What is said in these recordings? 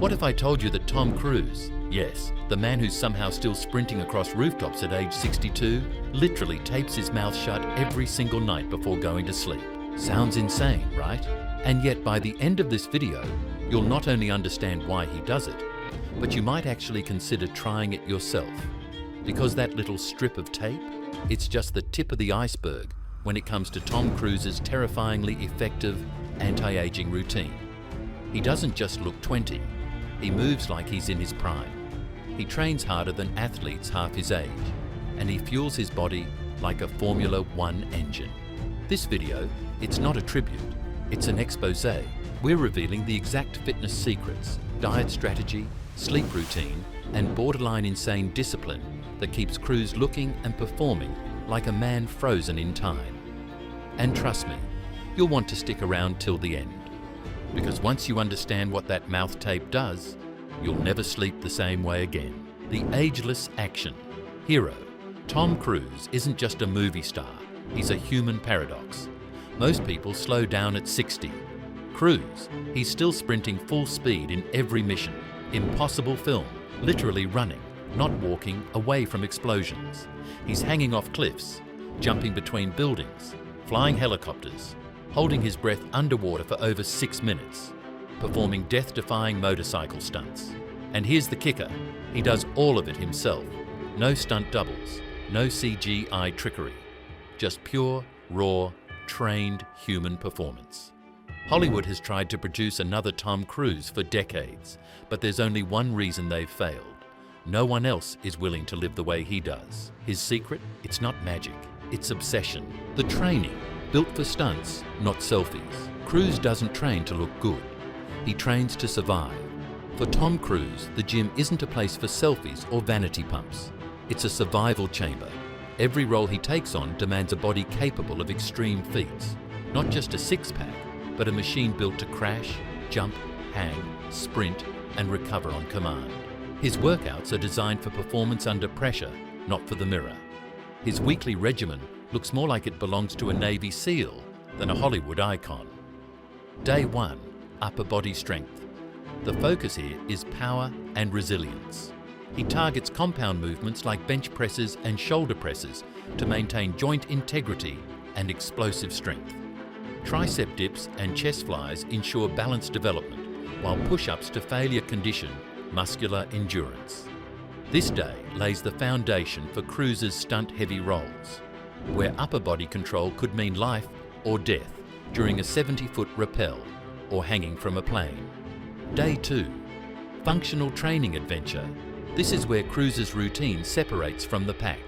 What if I told you that Tom Cruise, yes, the man who's somehow still sprinting across rooftops at age 62, literally tapes his mouth shut every single night before going to sleep? Sounds insane, right? And yet by the end of this video, you'll not only understand why he does it, but you might actually consider trying it yourself. Because that little strip of tape, it's just the tip of the iceberg when it comes to Tom Cruise's terrifyingly effective anti-aging routine. He doesn't just look 20, he moves like he's in his prime. He trains harder than athletes half his age, and he fuels his body like a Formula One engine. This video, it's not a tribute, it's an expose. We're revealing the exact fitness secrets, diet strategy, sleep routine, and borderline insane discipline that keeps Cruise looking and performing like a man frozen in time. And trust me, you'll want to stick around till the end. Because once you understand what that mouth tape does, you'll never sleep the same way again. The ageless action hero. Tom Cruise isn't just a movie star, he's a human paradox. Most people slow down at 60. Cruise, he's still sprinting full speed in every mission. Impossible film, literally running, not walking, away from explosions. He's hanging off cliffs, jumping between buildings, flying helicopters, holding his breath underwater for over 6 minutes, performing death-defying motorcycle stunts. And here's the kicker, he does all of it himself. No stunt doubles, no CGI trickery, just pure, raw, trained human performance. Hollywood has tried to produce another Tom Cruise for decades, but there's only one reason they've failed. No one else is willing to live the way he does. His secret? It's not magic, it's obsession. The training, built for stunts, not selfies. Cruise doesn't train to look good, he trains to survive. For Tom Cruise, the gym isn't a place for selfies or vanity pumps. It's a survival chamber. Every role he takes on demands a body capable of extreme feats. Not just a six-pack, but a machine built to crash, jump, hang, sprint, and recover on command. His workouts are designed for performance under pressure, not for the mirror. His weekly regimen looks more like it belongs to a Navy SEAL than a Hollywood icon. Day 1, upper body strength. The focus here is power and resilience. He targets compound movements like bench presses and shoulder presses to maintain joint integrity and explosive strength. Tricep dips and chest flies ensure balanced development, while push-ups to failure condition muscular endurance. This day lays the foundation for Cruise's stunt-heavy roles, where upper body control could mean life or death during a 70-foot rappel or hanging from a plane. Day 2, functional training adventure. This is where Cruise's routine separates from the pack.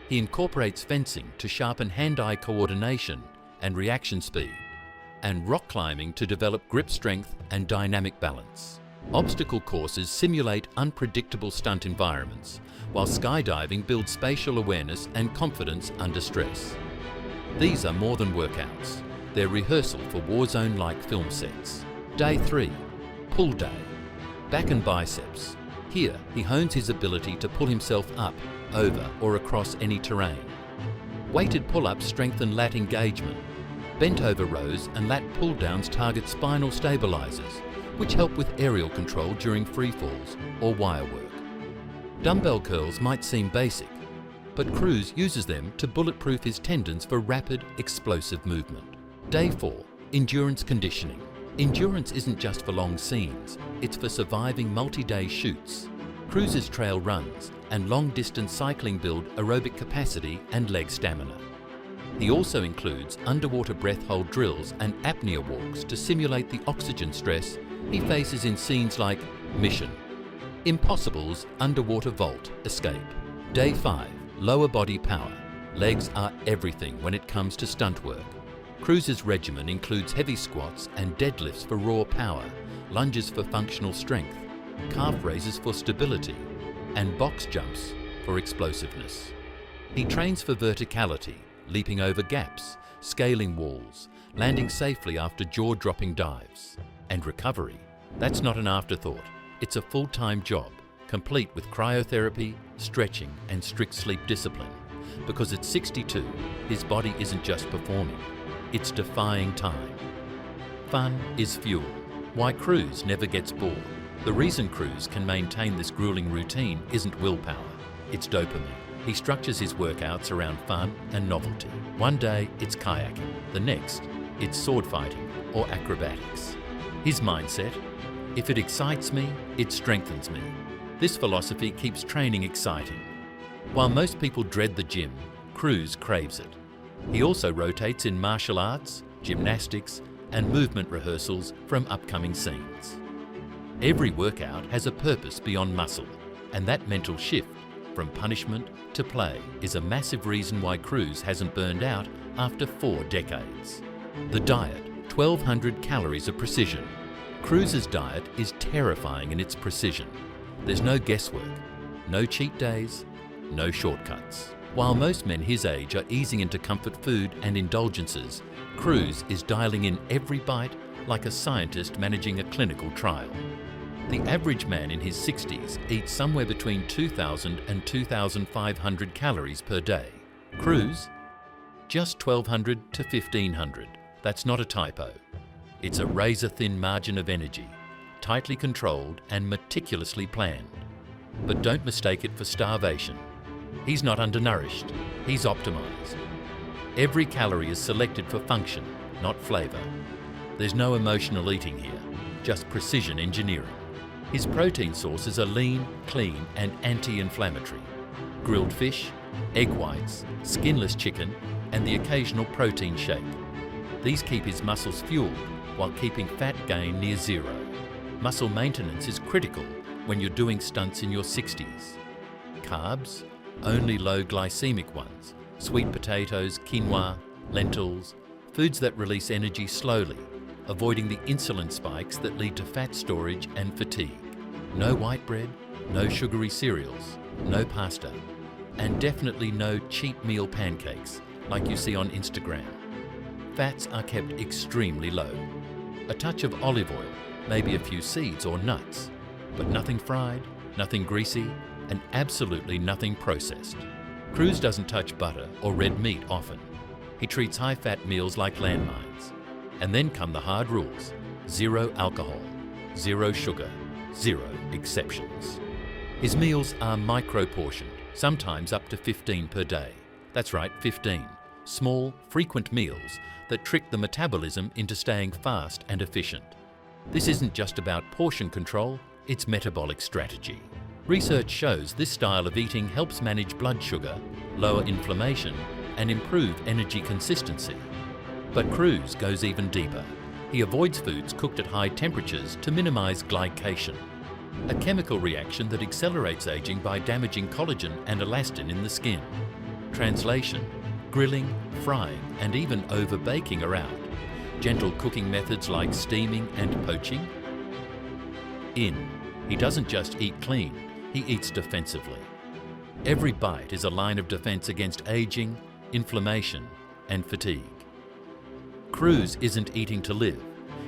He incorporates fencing to sharpen hand-eye coordination and reaction speed, and rock climbing to develop grip strength and dynamic balance. Obstacle courses simulate unpredictable stunt environments, while skydiving builds spatial awareness and confidence under stress. These are more than workouts. They're rehearsal for war-zone-like film sets. Day 3, pull day. Back and biceps. Here, he hones his ability to pull himself up, over, or across any terrain. Weighted pull-ups strengthen lat engagement. Bent-over rows and lat pull-downs target spinal stabilizers, which help with aerial control during free falls or wire work. Dumbbell curls might seem basic, but Cruise uses them to bulletproof his tendons for rapid, explosive movement. Day 4, endurance conditioning. Endurance isn't just for long scenes, it's for surviving multi-day shoots. Cruise's trail runs and long-distance cycling build aerobic capacity and leg stamina. He also includes underwater breath hold drills and apnea walks to simulate the oxygen stress he faces in scenes like Mission: Impossible's underwater vault escape. Day 5, lower body power. Legs are everything when it comes to stunt work. Cruise's regimen includes heavy squats and deadlifts for raw power, lunges for functional strength, calf raises for stability, and box jumps for explosiveness. He trains for verticality, leaping over gaps, scaling walls, landing safely after jaw-dropping dives. And recovery, that's not an afterthought. It's a full-time job, complete with cryotherapy, stretching, and strict sleep discipline. Because at 62, his body isn't just performing, it's defying time. Fun is fuel. Why Cruise never gets bored. The reason Cruise can maintain this grueling routine isn't willpower, it's dopamine. He structures his workouts around fun and novelty. One day it's kayaking, the next it's sword fighting or acrobatics. His mindset: if it excites me, it strengthens me. This philosophy keeps training exciting. While most people dread the gym, Cruise craves it. He also rotates in martial arts, gymnastics, and movement rehearsals from upcoming scenes. Every workout has a purpose beyond muscle, and that mental shift from punishment to play is a massive reason why Cruise hasn't burned out after 4 decades. The diet: 1,200 calories of precision. Cruise's diet is terrifying in its precision. There's no guesswork, no cheat days, no shortcuts. While most men his age are easing into comfort food and indulgences, Cruise is dialing in every bite like a scientist managing a clinical trial. The average man in his 60s eats somewhere between 2,000 and 2,500 calories per day. Cruise? Just 1,200 to 1,500. That's not a typo. It's a razor-thin margin of energy, tightly controlled and meticulously planned. But don't mistake it for starvation. He's not undernourished, he's optimized. Every calorie is selected for function, not flavor. There's no emotional eating here, just precision engineering. His protein sources are lean, clean, and anti-inflammatory. Grilled fish, egg whites, skinless chicken, and the occasional protein shake. These keep his muscles fueled while keeping fat gain near zero. Muscle maintenance is critical when you're doing stunts in your 60s. Carbs? Only low glycemic ones. Sweet potatoes, quinoa, lentils, foods that release energy slowly, avoiding the insulin spikes that lead to fat storage and fatigue. No white bread, no sugary cereals, no pasta, and definitely no cheat meal pancakes like you see on Instagram. Fats are kept extremely low. A touch of olive oil, maybe a few seeds or nuts, but nothing fried, nothing greasy, and absolutely nothing processed. Cruise doesn't touch butter or red meat often. He treats high-fat meals like landmines. And then come the hard rules: 0 alcohol, 0 sugar, 0 exceptions. His meals are micro-portioned, sometimes up to 15 per day. That's right, 15. Small, frequent meals that trick the metabolism into staying fast and efficient. This isn't just about portion control, it's metabolic strategy. Research shows this style of eating helps manage blood sugar, lower inflammation, and improve energy consistency. But Cruise goes even deeper. He avoids foods cooked at high temperatures to minimize glycation, a chemical reaction that accelerates aging by damaging collagen and elastin in the skin. Translation: grilling, frying, and even over-baking are out. Gentle cooking methods like steaming and poaching. In. He doesn't just eat clean, he eats defensively. Every bite is a line of defense against aging, inflammation, and fatigue. Cruise isn't eating to live,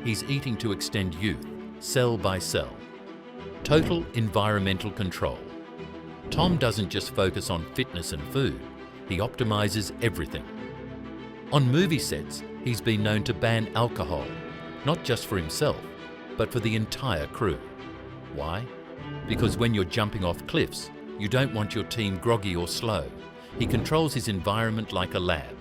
he's eating to extend youth, cell by cell. Total environmental control. Tom doesn't just focus on fitness and food, he optimizes everything. On movie sets, he's been known to ban alcohol, not just for himself, but for the entire crew. Why? Because when you're jumping off cliffs, you don't want your team groggy or slow. He controls his environment like a lab.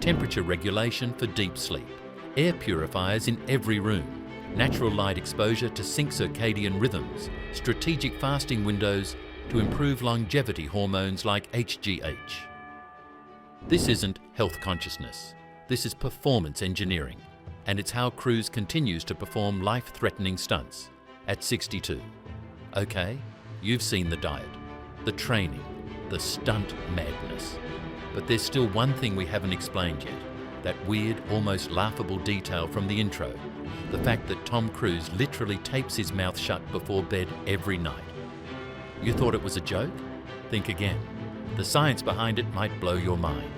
Temperature regulation for deep sleep, air purifiers in every room, natural light exposure to sync circadian rhythms, strategic fasting windows to improve longevity hormones like HGH. This isn't health consciousness. This is performance engineering, and it's how Cruise continues to perform life-threatening stunts at 62. Okay, you've seen the diet, the training, the stunt madness. But there's still one thing we haven't explained yet, that weird, almost laughable detail from the intro, the fact that Tom Cruise literally tapes his mouth shut before bed every night. You thought it was a joke? Think again. The science behind it might blow your mind.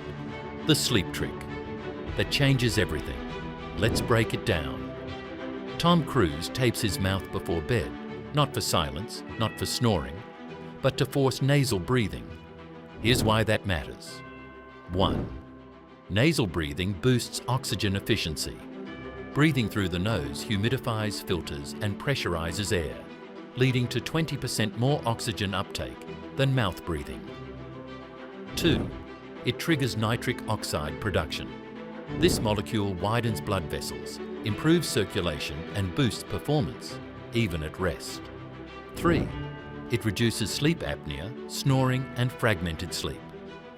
The sleep trick that changes everything. Let's break it down. Tom Cruise tapes his mouth before bed, not for silence, not for snoring, but to force nasal breathing. Here's why that matters. 1. Nasal breathing boosts oxygen efficiency. Breathing through the nose humidifies, filters, and pressurizes air. leading to 20% more oxygen uptake than mouth breathing. 2. It triggers nitric oxide production. This molecule widens blood vessels, improves circulation and boosts performance, even at rest. 3. It reduces sleep apnea, snoring and fragmented sleep.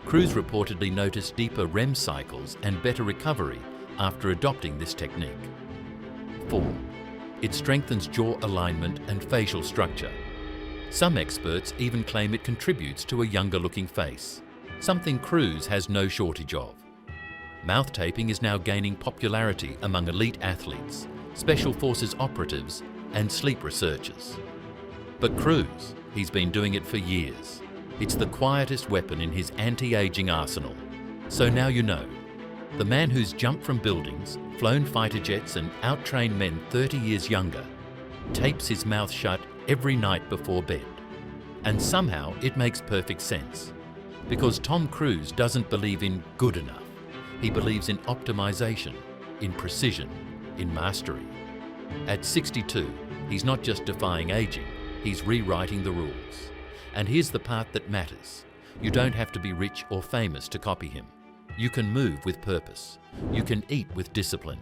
Crews reportedly noticed deeper REM cycles and better recovery after adopting this technique. 4. It strengthens jaw alignment and facial structure. Some experts even claim it contributes to a younger-looking face, something crews has no shortage of. Mouth taping is now gaining popularity among elite athletes, special forces operatives and sleep researchers. But Cruz, he's been doing it for years. It's the quietest weapon in his anti-aging arsenal. So now you know. The man who's jumped from buildings, flown fighter jets and out-trained men 30 years younger, tapes his mouth shut every night before bed. And somehow it makes perfect sense. Because Tom Cruise doesn't believe in good enough. He believes in optimization, in precision, in mastery. At 62, he's not just defying aging, he's rewriting the rules. And here's the part that matters. You don't have to be rich or famous to copy him. You can move with purpose. You can eat with discipline.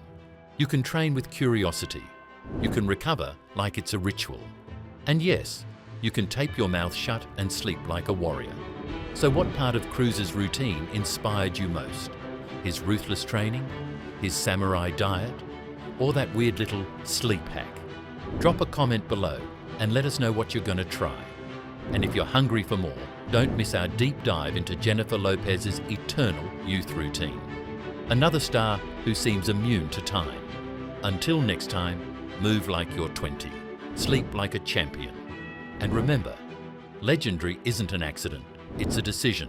You can train with curiosity. You can recover like it's a ritual. And yes, you can tape your mouth shut and sleep like a warrior. So what part of Cruise's routine inspired you most? His ruthless training? His samurai diet? Or that weird little sleep hack? Drop a comment below and let us know what you're going to try. And if you're hungry for more, don't miss our deep dive into Jennifer Lopez's eternal youth routine. Another star who seems immune to time. Until next time, move like you're 20. Sleep like a champion. And remember, legendary isn't an accident, it's a decision.